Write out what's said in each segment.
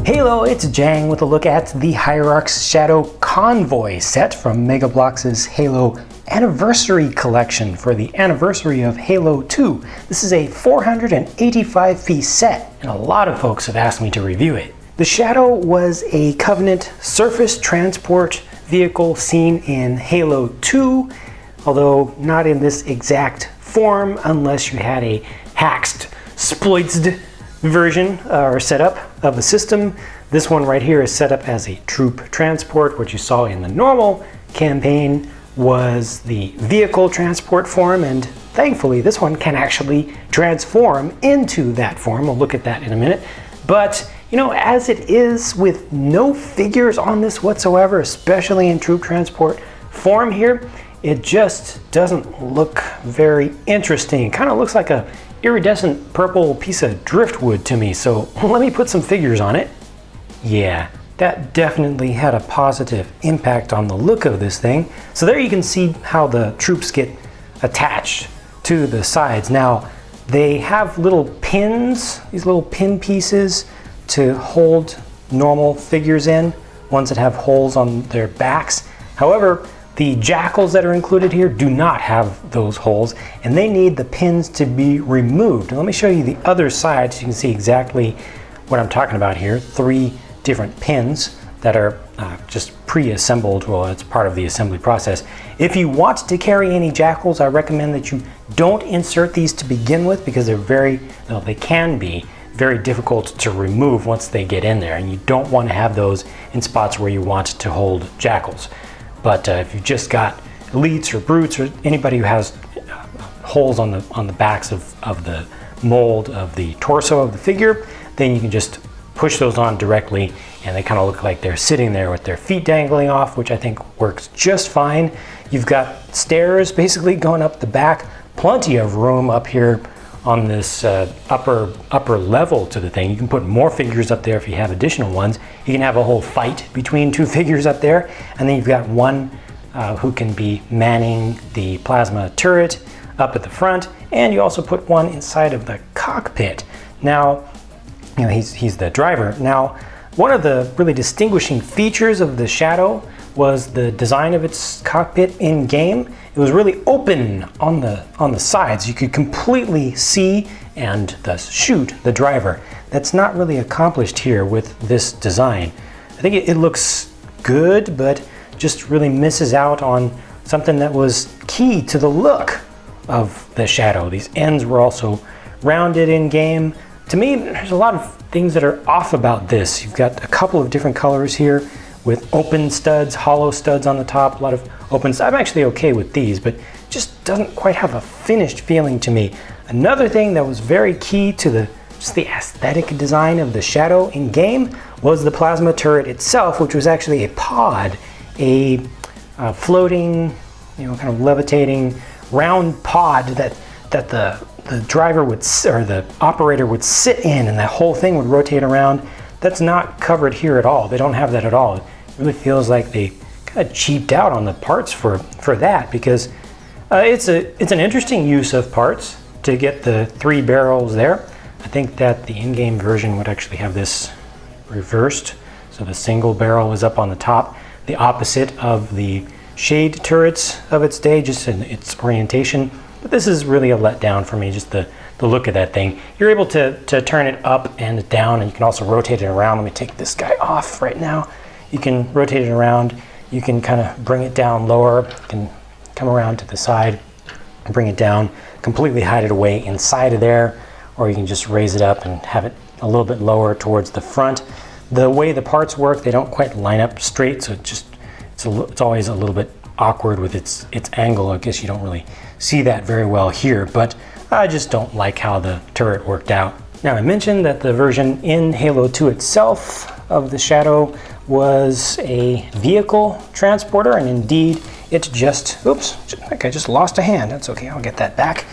Hello, it's Jang with a look at the Hierarch's Shadow Convoy set from Mega Bloks' Halo Anniversary Collection for the anniversary of Halo 2. This is a 485-piece set, and a lot of folks have asked me to review it. The Shadow was a Covenant surface transport vehicle seen in Halo 2, although not in this exact form unless you had a hacked, sploited version or setup of the system. This one right here is set up as a troop transport. What you saw in the normal campaign was the vehicle transport form, and thankfully this one can actually transform into that form. We'll look at that in a minute. But you know, as it is with no figures on this whatsoever, especially in troop transport form here, it just doesn't look very interesting. It kind of looks like a iridescent purple piece of driftwood to me, so let me put some figures on it. Yeah, that definitely had a positive impact on the look of this thing. So there you can see how the troops get attached to the sides. Now, they have little pins, these little pin pieces to hold normal figures in, ones that have holes on their backs. However, the jackals that are included here do not have those holes, and they need the pins to be removed. And let me show you the other side so you can see exactly what I'm talking about here. 3 different pins that are just pre-assembled. Well, it's part of the assembly process. If you want to carry any jackals, I recommend that you don't insert these to begin with, because they can be very difficult to remove once they get in there, and you don't want to have those in spots where you want to hold jackals. But if you've just got elites or brutes or anybody who has holes on the backs of the mold of the torso of the figure, then you can just push those on directly, and they kind of look like they're sitting there with their feet dangling off, which I think works just fine. You've got stairs basically going up the back, plenty of room up here on this upper level to the thing. You can put more figures up there if you have additional ones. You can have a whole fight between 2 figures up there, and then you've got one who can be manning the plasma turret up at the front, and you also put one inside of the cockpit. Now, you know, he's the driver. Now, one of the really distinguishing features of the Shadow was the design of its cockpit in game. It was really open on the sides. You could completely see and thus shoot the driver. That's not really accomplished here with this design. I think it looks good, but just really misses out on something that was key to the look of the Shadow. These ends were also rounded in game. To me, there's a lot of things that are off about this. You've got a couple of different colors here with open studs, hollow studs on the top, a lot of open studs. I'm actually okay with these, but just doesn't quite have a finished feeling to me. Another thing that was very key to just the aesthetic design of the Shadow in game was the plasma turret itself, which was actually a pod, a floating, you know, kind of levitating round pod that the driver would, or the operator would sit in, and that whole thing would rotate around. That's not covered here at all. They don't have that at all. It really feels like they kind of cheaped out on the parts for that, because it's an interesting use of parts to get the 3 barrels there. I think that the in-game version would actually have this reversed, so the single barrel is up on the top, the opposite of the shade turrets of its day, just in its orientation. But this is really a letdown for me, just the look of that thing. You're able to turn it up and down, and you can also rotate it around. Let me take this guy off right now. You can rotate it around. You can kind of bring it down lower. You can come around to the side, bring it down, completely hide it away inside of there, or you can just raise it up and have it a little bit lower towards the front. The way the parts work, they don't quite line up straight, so it's always a little bit awkward with its angle. I guess you don't really see that very well here, but I just don't like how the turret worked out. Now, I mentioned that the version in Halo 2 itself of the Shadow was a vehicle transporter, and indeed it just, oops, I think I just lost a hand. That's okay, I'll get that back.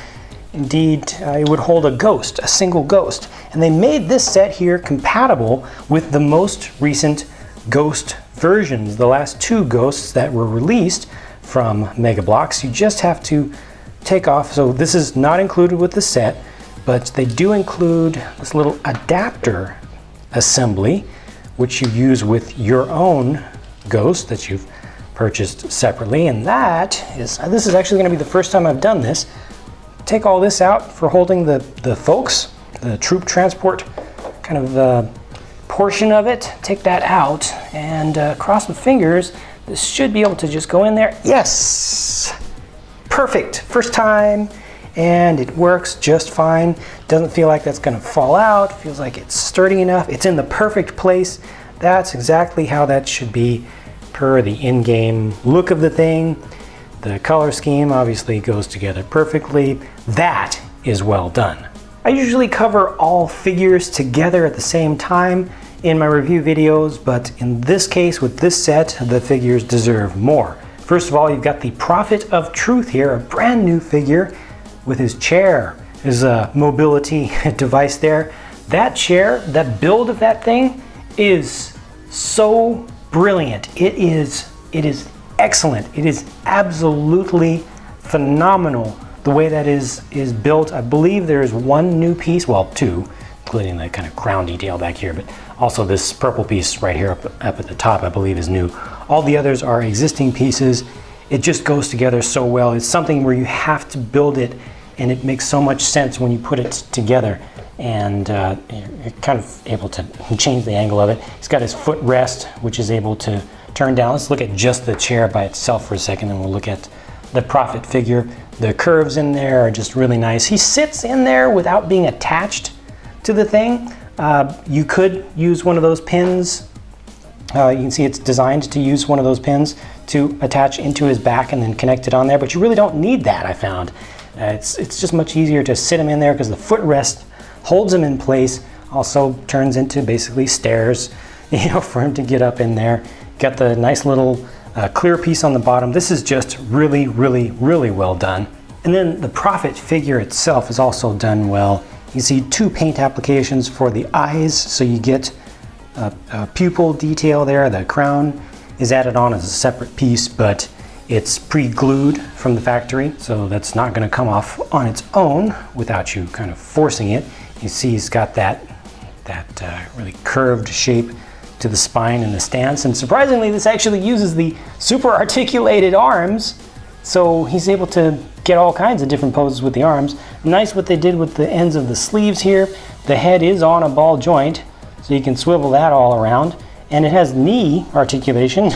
Indeed, it would hold a ghost, a single ghost. And they made this set here compatible with the most recent Ghost versions, the last 2 ghosts that were released from Mega Bloks. You just have to take off, so this is not included with the set, but they do include this little adapter assembly which you use with your own ghost that you've purchased separately. And this is actually going to be the first time I've done this. Take all this out for holding the folks, the troop transport kind of portion of it. Take that out and cross my fingers. This should be able to just go in there. Yes! Perfect. First time. And it works just fine. Doesn't feel like that's going to fall out. Feels like it's sturdy enough. It's in the perfect place. That's exactly how that should be per the in-game look of the thing. The color scheme obviously goes together perfectly. That is well done. I usually cover all figures together at the same time in my review videos, but in this case with this set, the figures deserve more. First of all, you've got the Prophet of Truth here, a brand new figure with his chair, his mobility device there. That chair, that build of that thing is so brilliant. It is excellent. It is absolutely phenomenal the way that is built. I believe there is one new piece, well, two, including the kind of crown detail back here, but also this purple piece right here up at the top, I believe, is new. All the others are existing pieces. It just goes together so well. It's something where you have to build it, and it makes so much sense when you put it together. And you're kind of able to change the angle of it. He's got his footrest, which is able to turn down. Let's look at just the chair by itself for a second, and we'll look at the Prophet figure. The curves in there are just really nice. He sits in there without being attached to the thing. You could use one of those pins. You can see it's designed to use one of those pins to attach into his back and then connect it on there, but you really don't need that, I found. It's just much easier to sit him in there because the footrest holds him in place, also turns into basically stairs, for him to get up in there. Got the nice little clear piece on the bottom. This is just really, really, really well done. And then the Prophet figure itself is also done well. You see two paint applications for the eyes, so you get a pupil detail there. The crown is added on as a separate piece, but it's pre-glued from the factory, so that's not going to come off on its own without you kind of forcing it. You see he's got that really curved shape to the spine and the stance, and surprisingly this actually uses the super articulated arms, so he's able to get all kinds of different poses with the arms. Nice what they did with the ends of the sleeves here. The head is on a ball joint, so you can swivel that all around, and it has knee articulation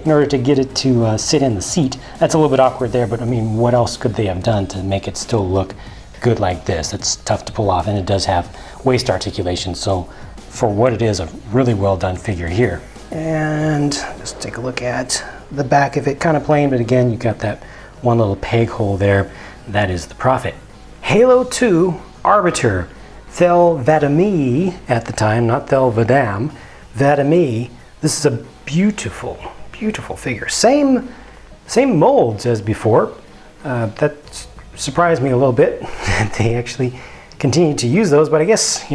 in order to get it to sit in the seat. That's a little bit awkward there, but I mean, what else could they have done to make it still look good like this? It's tough to pull off, and it does have waist articulation, so for what it is, a really well done figure here. And just take a look at the back of it, kind of plain, but again, you got that one little peg hole there. That is the Prophet. Halo 2 Arbiter, Thel Vadami at the time, not Thel Vadam, Vadami. This is a beautiful, beautiful figure. Same molds as before. That surprised me a little bit that they actually continue to use those, but I guess,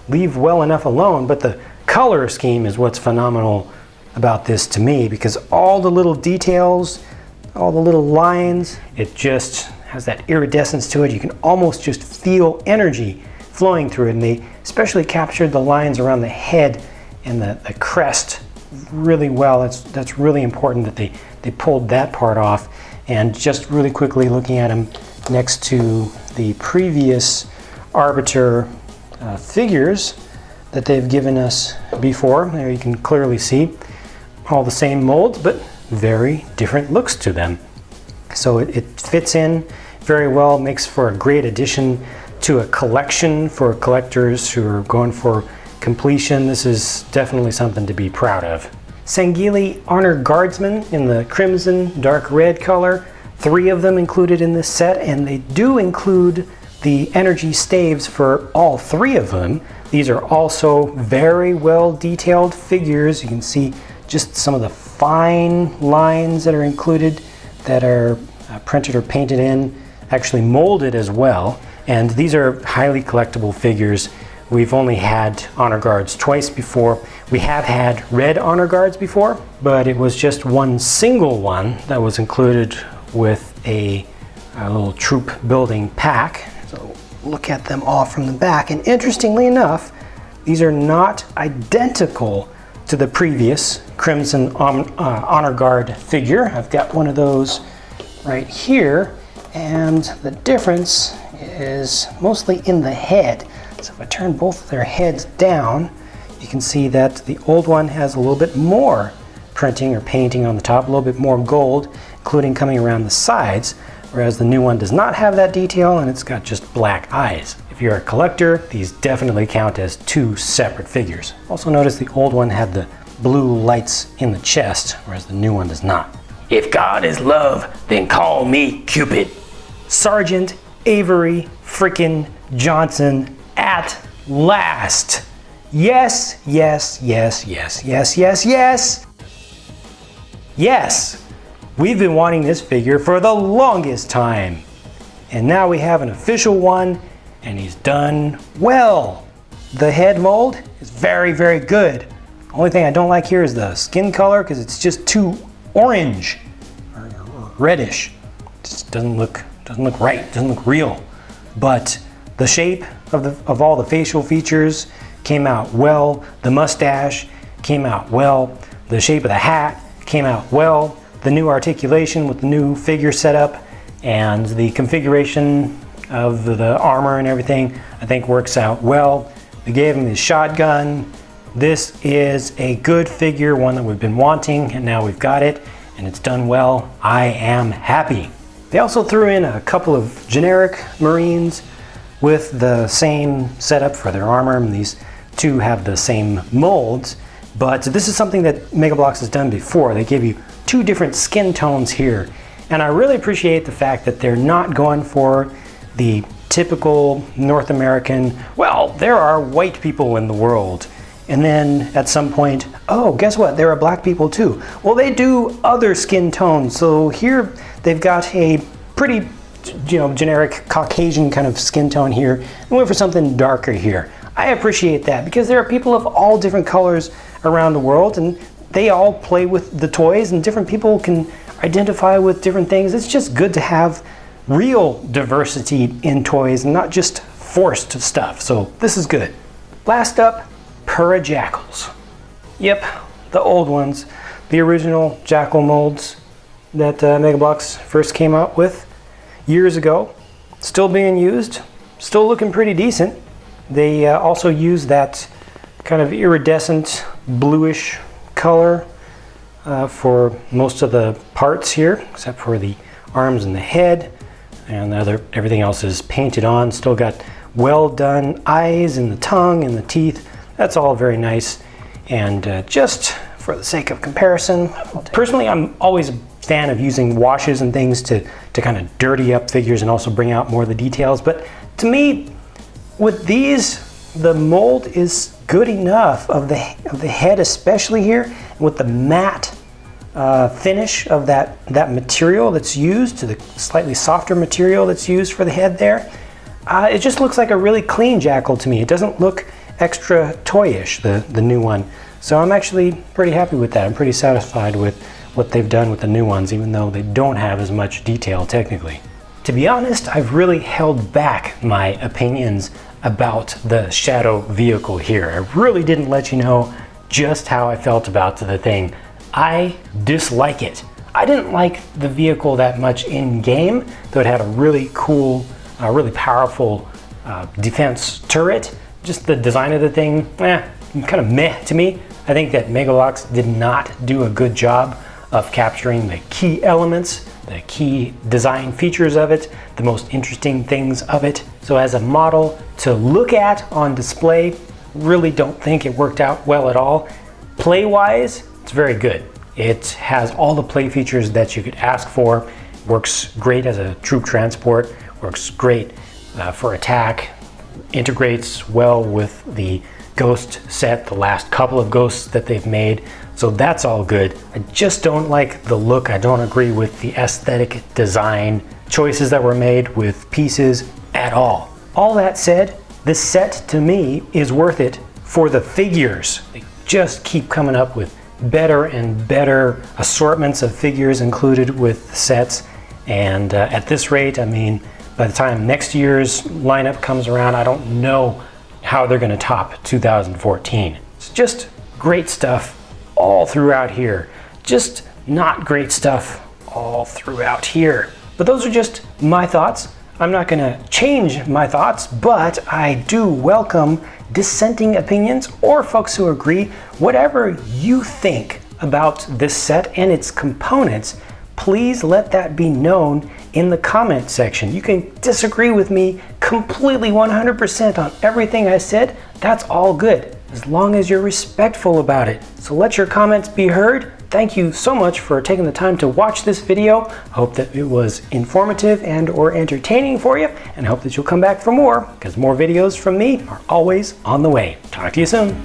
leave well enough alone. But the color scheme is what's phenomenal about this to me, because all the little details, all the little lines, it just has that iridescence to it. You can almost just feel energy flowing through it, and they especially captured the lines around the head and the crest really well. That's really important that they pulled that part off. And just really quickly looking at him next to the previous Arbiter figures that they've given us before, there you can clearly see all the same molds, but very different looks to them. So it fits in very well, makes for a great addition to a collection for collectors who are going for completion. This is definitely something to be proud of. Sangili Honor Guardsmen in the crimson dark red color, 3 of them included in this set, and they do include the energy staves for all 3 of them. These are also very well detailed figures. You can see just some of the fine lines that are included that are printed or painted in, actually molded as well. And these are highly collectible figures. We've only had Honor Guards twice before. We have had red Honor Guards before, but it was just one single one that was included with a little troop building pack. So look at them all from the back. And interestingly enough, these are not identical to the previous Crimson Honor Guard figure. I've got one of those right here, and the difference is mostly in the head. So if I turn both of their heads down, you can see that the old one has a little bit more printing or painting on the top, a little bit more gold, including coming around the sides, whereas the new one does not have that detail and it's got just black eyes. If you're a collector, these definitely count as two separate figures. Also notice the old one had the blue lights in the chest, whereas the new one does not. If God is love, then call me Cupid. Sergeant Avery frickin' Johnson at last. Yes, yes, yes, yes, yes, yes, yes. Yes, we've been wanting this figure for the longest time. And now we have an official one, and he's done well. The head mold is very, very good. Only thing I don't like here is the skin color, because it's just too orange or reddish. It just doesn't look right, doesn't look real. But the shape of all the facial features came out well. The mustache came out well. The shape of the hat came out well. The new articulation with the new figure setup and the configuration of the armor and everything, I think works out well. They gave him his shotgun. This is a good figure, one that we've been wanting, and now we've got it, and it's done well. I am happy. They also threw in a couple of generic Marines with the same setup for their armor, and these two have the same molds, but this is something that Mega Bloks has done before. They give you two different skin tones here, and I really appreciate the fact that they're not going for the typical North American, well, there are white people in the world, and then at some point, oh, guess what, there are black people too. Well, they do other skin tones, so here they've got a pretty generic Caucasian kind of skin tone here, and went for something darker here. I appreciate that because there are people of all different colors around the world, and they all play with the toys, and different people can identify with different things. It's just good to have real diversity in toys and not just forced stuff, so this is good. Last up, Pura Jackals. Yep, the old ones, the original Jackal molds that Mega Bloks first came out with years ago. Still being used, still looking pretty decent. They also use that kind of iridescent bluish color for most of the parts here, except for the arms and the head, and everything else is painted on. Still got well done eyes and the tongue and the teeth. That's all very nice. And just for the sake of comparison, personally I'm always a fan of using washes and things to kind of dirty up figures and also bring out more of the details, but to me, with these, the mold is good enough of the head, especially here, and with the matte finish of that material that's used, to the slightly softer material that's used for the head there. It just looks like a really clean Jackal to me. It doesn't look extra toyish, the new one. So I'm actually pretty happy with that. I'm pretty satisfied with what they've done with the new ones, even though they don't have as much detail technically. To be honest, I've really held back my opinions about the Shadow vehicle here. I really didn't let you know just how I felt about the thing. I dislike it. I didn't like the vehicle that much in game, though it had a really cool, really powerful defense turret. Just the design of the thing, kind of meh to me. I think that Mega Bloks did not do a good job of capturing the key elements, the key design features of it, the most interesting things of it. So as a model to look at on display, really don't think it worked out well at all. Play-wise, it's very good. It has all the play features that you could ask for. Works great as a troop transport, works great for attack, integrates well with the Ghost set, the last couple of Ghosts that they've made. So that's all good. I just don't like the look. I don't agree with the aesthetic design choices that were made with pieces at all. All that said, this set to me is worth it for the figures. They just keep coming up with better and better assortments of figures included with sets. And at this rate, I mean, by the time next year's lineup comes around, I don't know how they're going to top 2014. It's just great stuff. all throughout here. Just not great stuff all throughout here. But those are just my thoughts. I'm not going to change my thoughts, but I do welcome dissenting opinions or folks who agree. Whatever you think about this set and its components, please let that be known in the comment section. You can disagree with me completely 100% on everything I said. That's all good, as long as you're respectful about it. So let your comments be heard. Thank you so much for taking the time to watch this video. I hope that it was informative and or entertaining for you, and I hope that you'll come back for more, because more videos from me are always on the way. Talk to you soon.